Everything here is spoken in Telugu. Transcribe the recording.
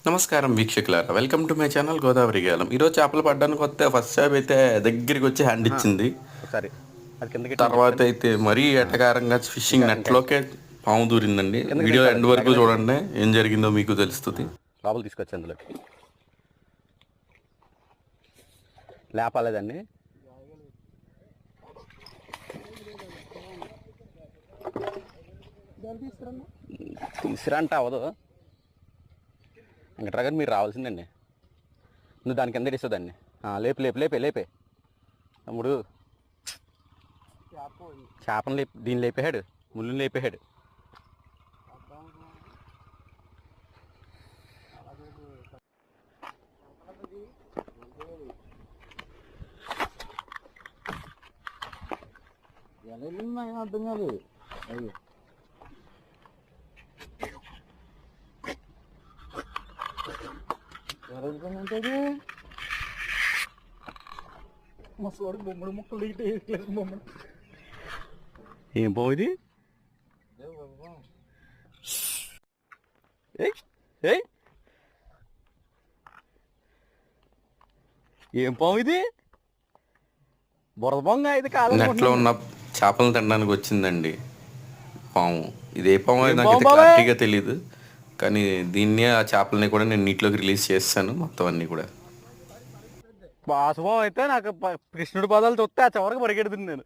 నమస్కారం వీక్షకులారా, welcome to my channel Godavari Galam. ఈరోజు చేపలు పడ్డానికి వస్తే ఫస్ట్ టైం అయితే దగ్గరికి వచ్చి హ్యాండ్ ఇచ్చింది. ఒకసారి అది కిందకి తర్వాత అయితే మరీ ఎటకారంగా ఫిషింగ్ నెట్లోకే పాము దూరిందండి. కిందకి వీడియో దించాలి. ఎండ్ వరకు చూడండి, ఏం జరిగిందో మీకు తెలుస్తుంది. లోపల తీసుకొచ్చి అందులోకి లేపాలేదాన్ని. తీసురంటే అవ్వదు ఇంకా డ్రగన్ మీరు రావాల్సిందండి. నువ్వు దాని కింద ఇస్తావు దాన్ని. లేపే లేపే లేపే లేపే తమ్ముడు. చేపను లేపి దీన్ని లేపేశాడు, ముళ్ళుని లేపేశాడు. అర్థం కాదు. ఉంటుంది మసోడు బొమ్మడు ముక్కలు బొమ్మ. ఏం పావు ఇది? ఏం పావు ఇది? బురద బొంగ ఇది కాదు. నెట్లో ఉన్న చేపలను తినడానికి వచ్చిందండి పాము. ఇది ఏ పాము అనేది నాకు క్లారిటీగా తెలియదు, కానీ దీన్ని ఆ చేపలని కూడా నేను నీటిలోకి రిలీజ్ చేస్తాను మొత్తం అన్నీ కూడా. వాసవం అయితే నాకు కృష్ణుడి పదాలు చూస్తే ఆ చివరికి పరిగెడుతుంది నేను.